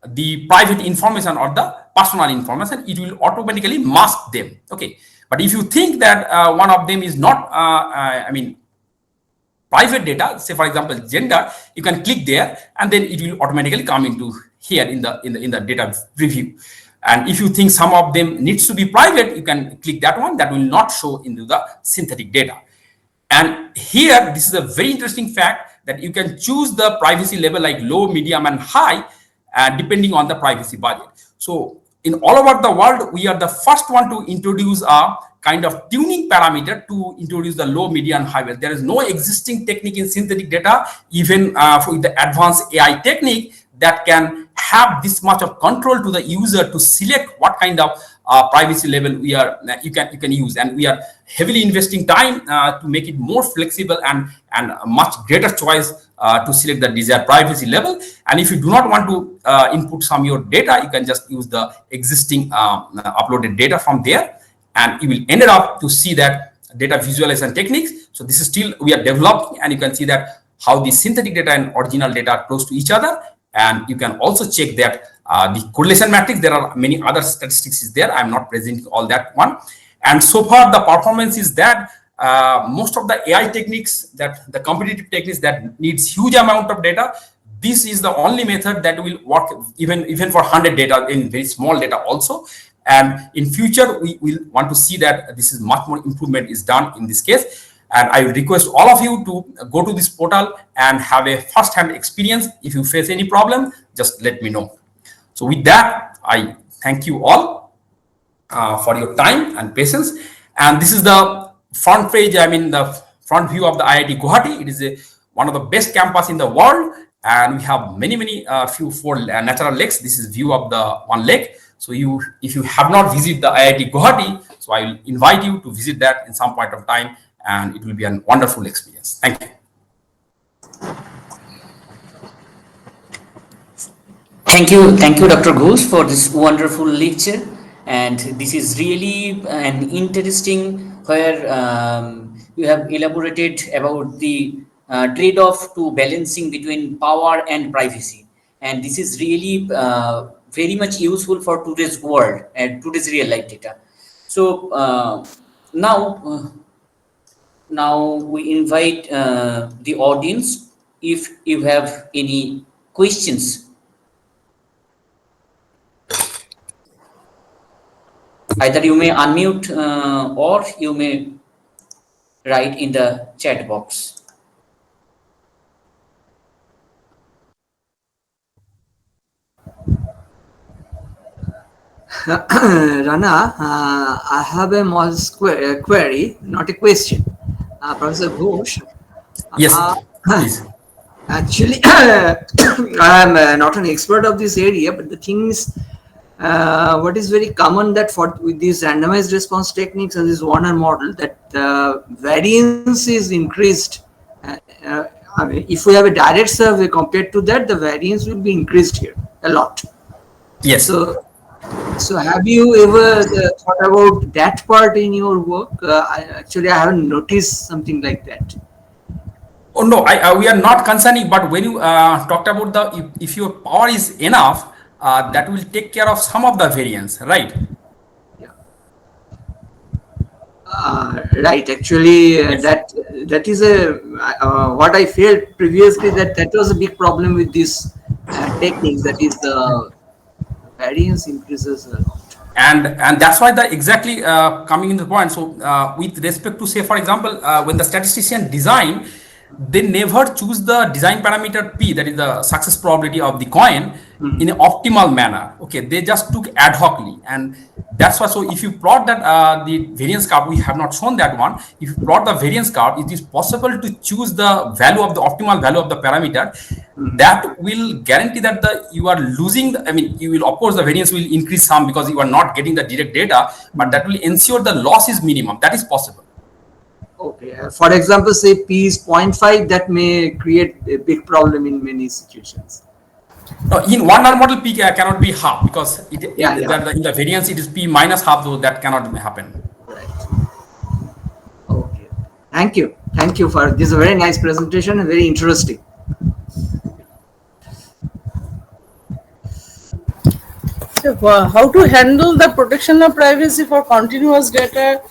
the private information or the personal information. It will automatically mask them. Okay, but if you think that one of them is not private data, say for example gender, you can click there and then it will automatically come into here in the data preview. And if you think some of them needs to be private, you can click that one. That will not show into the synthetic data. And here, this is a very interesting fact that you can choose the privacy level like low, medium, and high, depending on the privacy budget. So in all over the world, we are the first one to introduce a kind of tuning parameter to introduce the low, medium, high. Well, there is no existing technique in synthetic data, even for the advanced AI technique, that can have this much of control to the user to select what kind of privacy level you can use, and we are heavily investing time to make it more flexible and a much greater choice to select the desired privacy level. And if you do not want to input some of your data, you can just use the existing uploaded data from there, and you will end up to see that data visualization techniques. So this is still we are developing, and you can see that how the synthetic data and original data are close to each other. And you can also check that the correlation matrix. There are many other statistics is there. I'm not presenting all that one. And so far the performance is that most of the AI techniques, that the competitive techniques that needs huge amount of data, this is the only method that will work even for 100 data in very small data also. And in future we will want to see that this is much more improvement is done in this case. And I will request all of you to go to this portal and have a first-hand experience. If you face any problem, just let me know. So with that, I thank you all for your time and patience. And this is the front page, the front view of the IIT Guwahati. It is one of the best campus in the world. And we have many four natural lakes. This is view of the one lake. So if you have not visited the IIT Guwahati, so I will invite you to visit that in some point of time, and it will be a wonderful experience. Thank you.
Thank you, Dr. Ghosh, for this wonderful lecture. And this is really an interesting where you have elaborated about the trade-off to balancing between power and privacy. And this is really very much useful for today's world and today's real life data. So now we invite the audience if you have any questions. Either you may unmute or you may write in the chat box.
Rana, I have a small query, not a question. Professor Ghosh.
Yes, please.
Actually, I am not an expert of this area, but the thing is, what is very common that with these randomized response techniques and this Warner model, that variance is increased. I mean, if we have a direct survey compared to that, the variance will be increased here a lot.
Yes.
So have you ever thought about that part in your work? Actually, I haven't noticed something like that.
Oh no, we are not concerning. But when you talked about if your power is enough, that will take care of some of the variance, right?
Yeah. Right. Actually,
Yes.
that is what I felt previously, that was a big problem with this technique. That is the variance increases a lot.
And that's why the exactly coming in the point. So with respect to, say, for example, when the statistician design, they never choose the design parameter P, that is the success probability of the coin, in an optimal manner. Okay, they just took ad hocly, and that's why. So if you plot that the variance curve, we have not shown that one. If you plot the variance curve, it is possible to choose the value of the optimal value of the parameter. That will guarantee that you are losing. You will, of course, the variance will increase some because you are not getting the direct data, but that will ensure the loss is minimum. That is possible.
Okay. For example, say P is 0.5, that may create a big problem in many situations.
No, in one normal model, P cannot be half because in the variance it is P minus half, so that cannot happen.
Right. Okay. Thank you. Thank you for this very nice presentation and very interesting.
So, how to handle the protection of privacy for continuous data?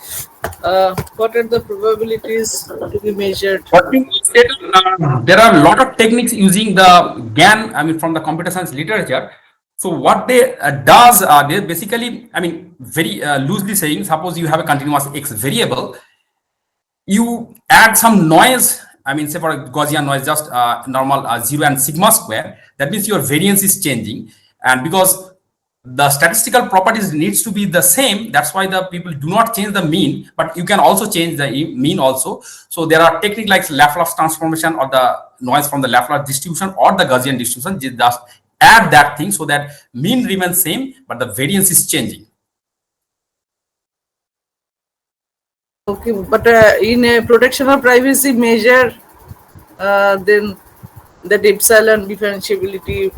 What are the probabilities to be measured?
There are a lot of techniques using the GAN, from the computer science literature. So what they does, they basically, very loosely saying, suppose you have a continuous X variable, you add some noise, say for a Gaussian noise, just normal 0 and sigma square. That means your variance is changing, and because the statistical properties needs to be the same, that's why the people do not change the mean, but you can also change the mean also. So there are techniques like Laplace transformation or the noise from the Laplace distribution or the Gaussian distribution, just add that thing so that mean remains same, but the variance is changing.
Okay, but in a protection of privacy measure, then that epsilon differentiability,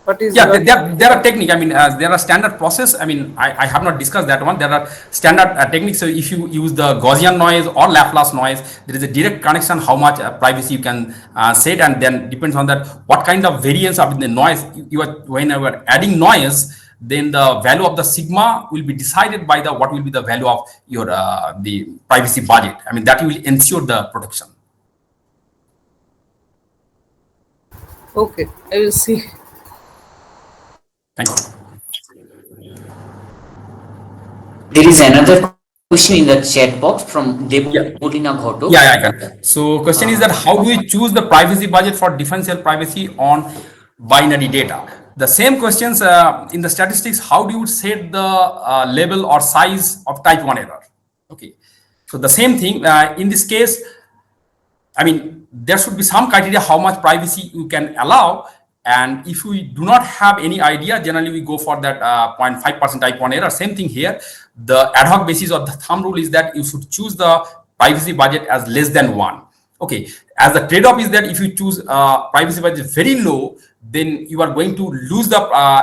what is
Yeah,
what?
there are technique. I mean, there are standard process. I mean, I have not discussed that one. There are standard techniques. So if you use the Gaussian noise or Laplace noise, there is a direct connection how much privacy you can set, and then depends on that what kind of variance of the noise you are whenever adding noise. Then the value of the sigma will be decided by the what will be the value of your the privacy budget. I mean, that will ensure the protection.
Okay, I will see.
Thank you.
There is another question in the chat box from Debulina
Yeah.
Ghoto.
Yeah, I can. So question is that how do we choose the privacy budget for differential privacy on binary data? The same questions in the statistics, how do you set the level or size of type 1 error? Okay. So the same thing in this case, I mean, there should be some criteria how much privacy you can allow. And if we do not have any idea, generally we go for that 0.5% type 1 error. Same thing here. The ad hoc basis of the thumb rule is that you should choose the privacy budget as less than 1. Okay. As the trade-off is that if you choose privacy budget very low, then you are going to lose the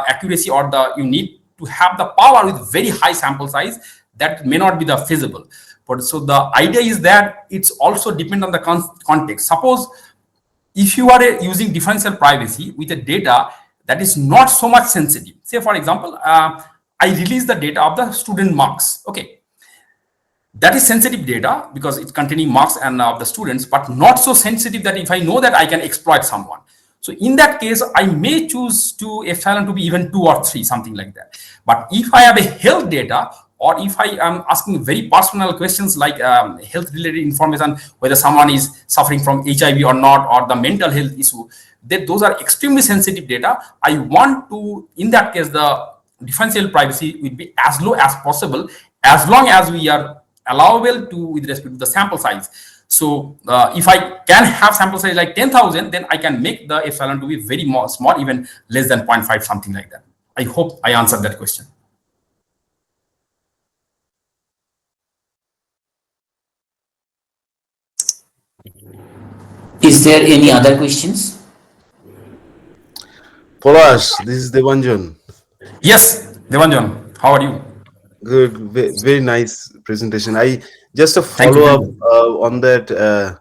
accuracy, or the you need to have the power with very high sample size. That may not be the feasible. But so the idea is that it's also depend on the context. Suppose if you are using differential privacy with a data that is not so much sensitive, say for example, I release the data of the student marks. Okay, that is sensitive data because it's containing marks and of the students, but not so sensitive that if I know that I can exploit someone. So in that case, I may choose to epsilon to be even 2 or 3, something like that. But if I have a health data, or if I am asking very personal questions like health related information, whether someone is suffering from HIV or not, or the mental health issue, that those are extremely sensitive data. I want to, in that case, the differential privacy will be as low as possible, as long as we are allowable to with respect to the sample size. So if I can have sample size like 10,000, then I can make the epsilon to be very small, even less than 0.5, something like that. I hope I answered that question.
Is there any other questions?
Palash, this is Debanjan.
Yes, Devanjan, how are you?
Good, very nice presentation. I just a
Thank you.
follow
Thank
up
you.
on that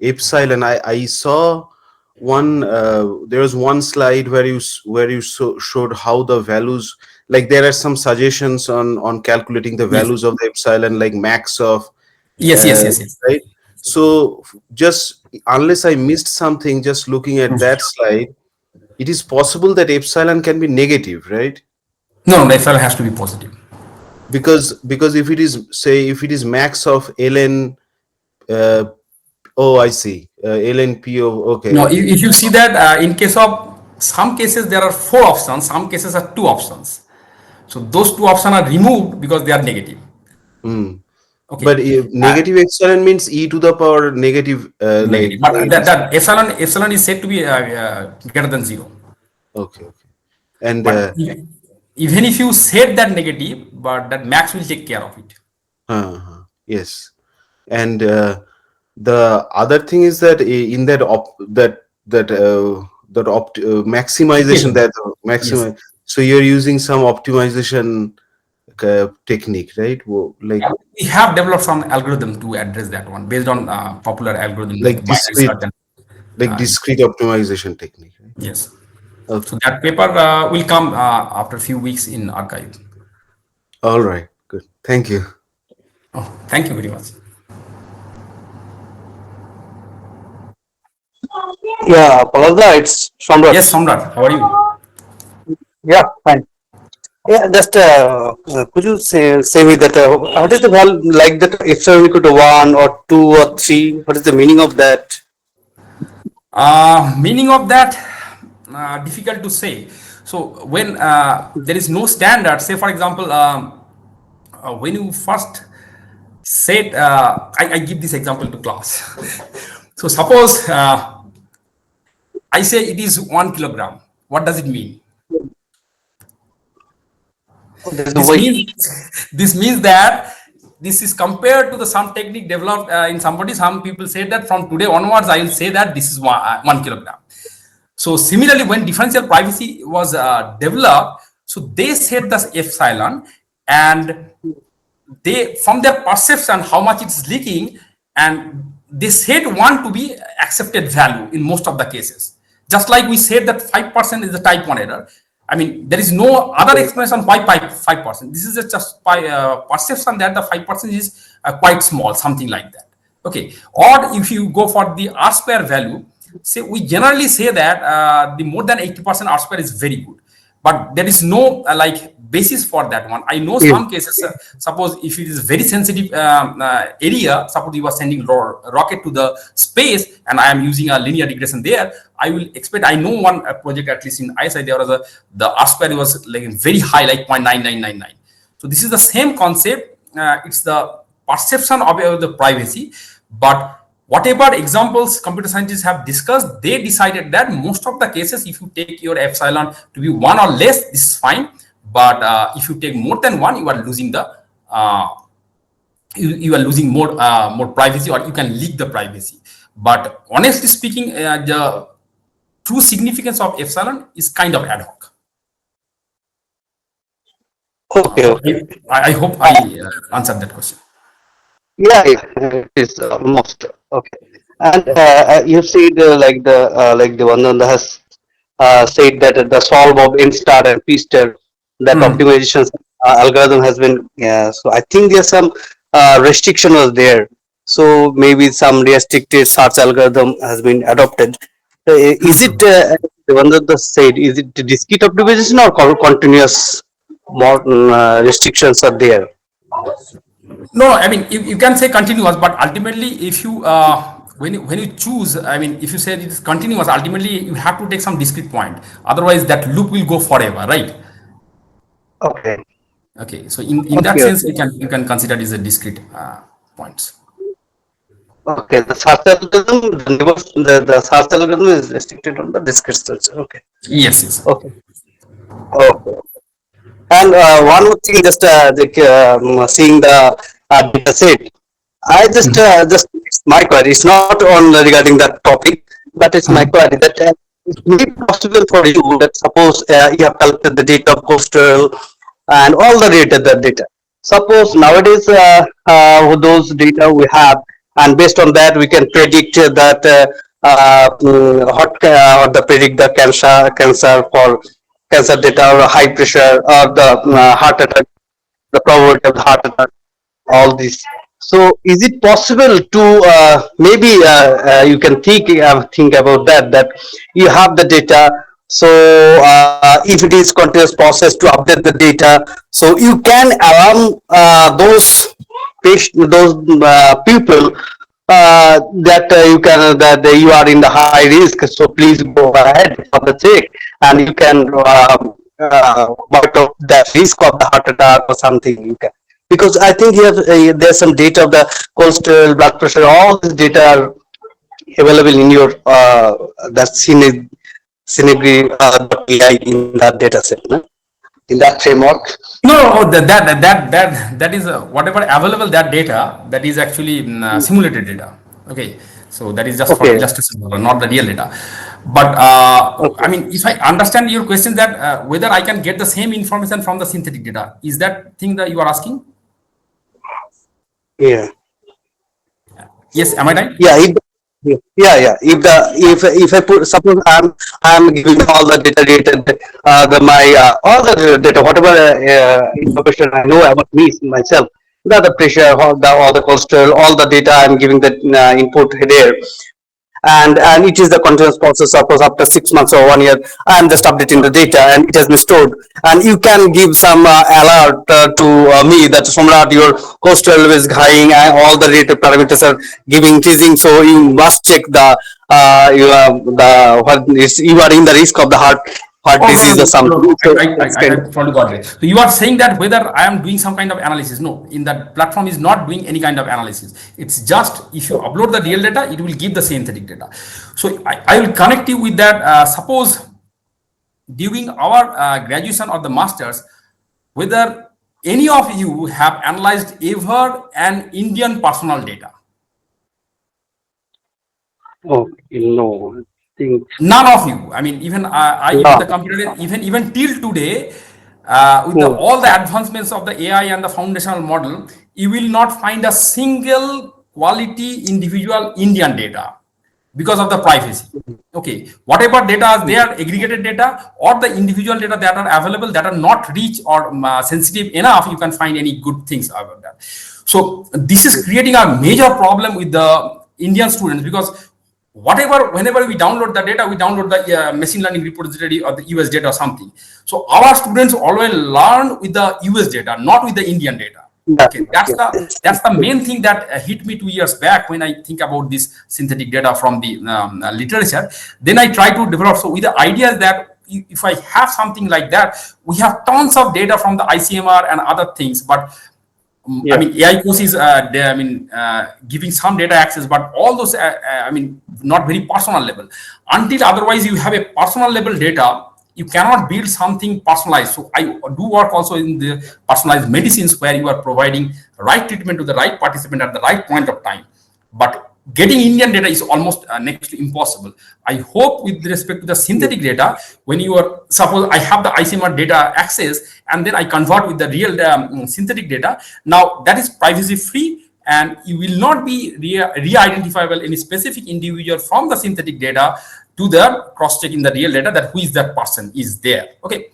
epsilon. I saw one. There was one slide where you showed how the values. Like there are some suggestions on calculating the
Yes.
values of the epsilon, like max of
Yes, yes, yes, yes.
right. So just unless I missed something, just looking at that slide, it is possible that epsilon can be negative, right?
No, the epsilon has to be positive.
Because if it is, say, if it is max of ln, oh, I see, ln p of, okay,
Now,
okay.
if you see that in case of some cases there are 4 options, some cases are 2 options. So those 2 options are removed because they are negative.
Hmm.
Okay.
But negative epsilon means e to the power negative, like
Negative. But
negative.
that epsilon is said to be greater than 0.
Okay, okay. And
But even if you set that negative, but that max will take care of it.
yes. And the other thing is that in that maximization,
Equation.
that
Yes.
maximize. So you're using some optimization technique, right? Like
Yeah, we have developed some algorithm to address that one based on popular algorithm like
like
binary
discrete
search. And,
like
uh,
discrete optimization technique, right?
yes.
Okay.
So that paper will come after a few weeks in archive.
All right, good, thank you.
Oh, thank you very much.
Yeah, Palazda, it's Samrat.
Yes, Samrat, how are you?
Yeah, fine. Yeah, just could you say me that what is the value like that epsilon equal to 1 or 2 or 3? What is the meaning of that?
Meaning of that, difficult to say. So when there is no standard, say for example, when you first said, I give this example to class. So suppose I say it is 1 kilogram. What does it mean?
Oh, there's a
This
way.
means this means that this is compared to the some technique developed in somebody. Some people say that from today onwards, I will say that this is 1 kilogram. So similarly, when differential privacy was developed, so they set the epsilon, and they from their perception how much it's leaking, and they set one to be accepted value in most of the cases, just like we said that 5% is the type 1 error. I mean, there is no other explanation why 5%. This is just by perception that the 5% is quite small, something like that. Okay. Or if you go for the R square value, say we generally say that the more than 80% R square is very good, but there is no like basis for that one. I know
Yeah.
some cases, suppose if it is very sensitive area, suppose you are sending rocket to the space and I am using a linear regression there, I will expect, I know one project, at least in ISI, there was the R square was like very high, like 0.9999. So this is the same concept. It's the perception of the privacy, but whatever examples computer scientists have discussed, they decided that most of the cases, if you take your epsilon to be 1 or less, this is fine. But if you take more than 1, you are losing the you are losing more privacy, or you can leak the privacy. But honestly speaking, the true significance of epsilon is kind of ad hoc.
Okay, okay.
I hope I answered that question.
Yeah, it is almost okay. And you said like the one that has said that the solve of n star and p star, that
Hmm.
optimization algorithm has been. Yeah, so I think there's some restriction was there. So maybe some restricted search algorithm has been adopted. Is it the one that the said? Is it discrete optimization or continuous? More restrictions are there.
No, I mean you can say continuous, but ultimately, if you when you choose, I mean, if you say it is continuous, ultimately you have to take some discrete point. Otherwise, that loop will go forever, right?
Okay.
Okay, so in that
Okay.
sense,
Okay.
you can consider it as a discrete points.
Okay. The search algorithm, the search algorithm is restricted on the discrete structure. Okay.
Yes, yes.
Okay. Okay. And one more thing, just seeing the data set. I just it's my query. It's not on regarding that topic, but it's my query that it may be possible for you that suppose you have collected the data of coastal and all the data. Suppose nowadays those data we have, and based on that we can predict that or the predict the cancer for cancer data or high pressure or the heart attack, the probability of the heart attack, all this. So, is it possible to maybe you can think about that you have the data. So, if it is continuous process to update the data, so you can alarm those people that you can that you are in the high risk. So please go ahead for the check, and you can wipe out that risk of the heart attack or something. You can, because I think you have there's some data of the cholesterol, blood pressure, all this data are available in your that AI in that data set, no? In that framework.
No, that is whatever available that data, that is actually simulated data. Okay, so that is just for
Okay.
just a simulator, not the real data. But I
Okay.
mean, if I understand your question, that whether I can get the same information from the synthetic data, is that thing that you are asking?
Yeah.
Yes, am I right?
Yeah, yeah. If I put, suppose I'm giving all the data the my all the data, whatever information I know about me myself, the pressure, all the cholesterol, all the data I'm giving the input there, and it is the continuous process. Suppose after 6 months or 1 year, I'm just updating the data and it has been stored, and you can give some alert to me that Somrat, your cholesterol is high and all the data parameters are giving increasing, so you must check the you the what is, you are in the risk of the heart
Oh, no,
disease or
no,
something.
no.
So
I,
it's
I, I
kind
I probably got it. So you are saying that whether I am doing some kind of analysis? No, in that platform is not doing any kind of analysis. It's just if you upload the real data, it will give the synthetic data. So I will connect you with that. Suppose during our graduation or the masters, whether any of you have analyzed ever an Indian personal data.
Okay, no, I think
None of you. I mean, even I with the
no.
computer, even till today, with the
Hmm.
all the advancements of the AI and the foundational model, you will not find a single quality individual Indian data because of the privacy. Okay, whatever data is there, aggregated data or the individual data that are available that are not rich or sensitive enough, you can find any good things about that. So this is creating a major problem with the Indian students, because whenever we download the data, we download the machine learning repository or the US data or something. So our students always learn with the US data, not with the Indian data.
Yeah,
Okay, that's the main thing that hit me 2 years back when I think about this synthetic data from the literature. Then I try to develop. So with the idea that if I have something like that, we have tons of data from the ICMR and other things, but I
yeah,
mean, AI course is giving some data access, but all those, I mean, not very personal level. Until otherwise, you have a personal level data, you cannot build something personalized. So I do work also in the personalized medicines, where you are providing right treatment to the right participant at the right point of time. But getting Indian data is almost next to impossible. I hope with respect to the
yeah,
synthetic data, when you are, suppose I have the ICMR data access and then I convert with the real synthetic data, now that is privacy free and you will not be re-identifiable any specific individual from the synthetic data to the cross-check in the real data that who is that person is there. Okay,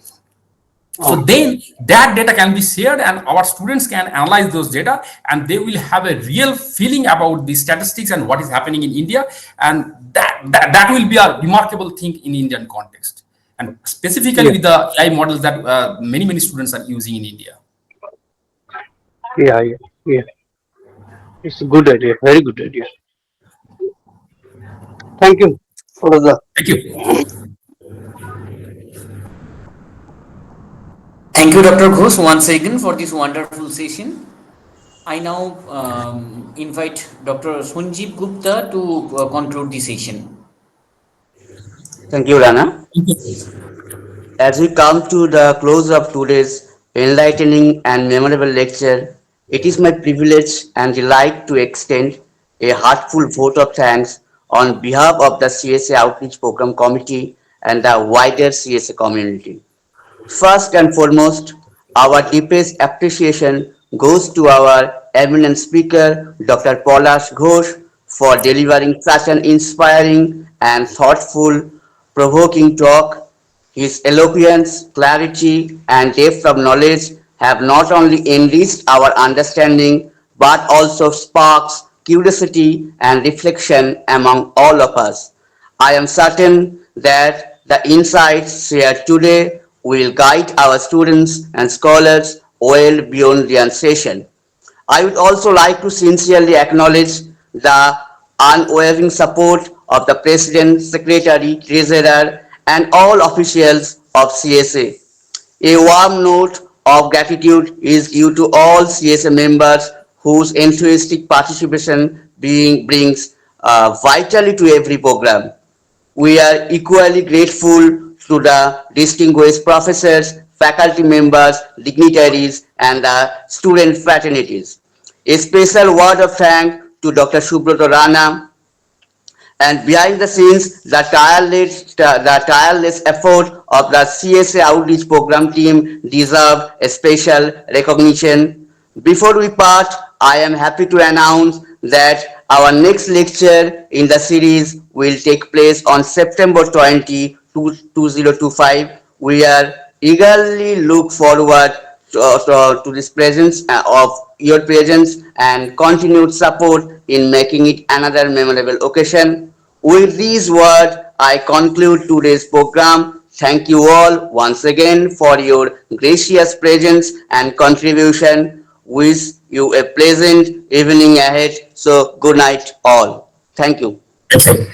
so
okay,
then that data can be shared and our students can analyze those data and they will have a real feeling about the statistics and what is happening in India. And that will be a remarkable thing in Indian context. And specifically
yeah,
with the AI models that many students are using in India.
yeah, yeah, yeah. It's a good idea, very good idea. Thank you for the
Thank you.
Thank you, Dr. Ghosh, once again for this wonderful session. I now invite Dr. Sunjeev Gupta to conclude the session.
Thank you, Rana. As we come to the close of today's enlightening and memorable lecture, it is my privilege and delight to extend a heartful vote of thanks on behalf of the CSA Outreach Program Committee and the wider CSA community. First and foremost, our deepest appreciation goes to our eminent speaker, Dr. Palash Ghosh, for delivering such an inspiring and thoughtful, provoking talk. His eloquence, clarity, and depth of knowledge have not only enriched our understanding but also sparks curiosity and reflection among all of us. I am certain that the insights shared today will guide our students and scholars well beyond the session. I would also like to sincerely acknowledge the unwavering support of the President, Secretary, Treasurer, and all officials of CSA. A warm note of gratitude is due to all CSA members whose enthusiastic participation brings vitally to every program. We are equally grateful to the distinguished professors, faculty members, dignitaries, and the student fraternities. A special word of thanks to Dr. Subroto Rana, and behind the scenes, the tireless effort of the CSA Outreach Program team deserve a special recognition. Before we part, I am happy to announce that our next lecture in the series will take place on September 2025. We are eagerly look forward to this presence of your presence and continued support in making it another memorable occasion. With these words, I conclude today's program. Thank you all once again for your gracious presence and contribution. Wish you a pleasant evening ahead. So, good night, all. Thank you.
Excellent.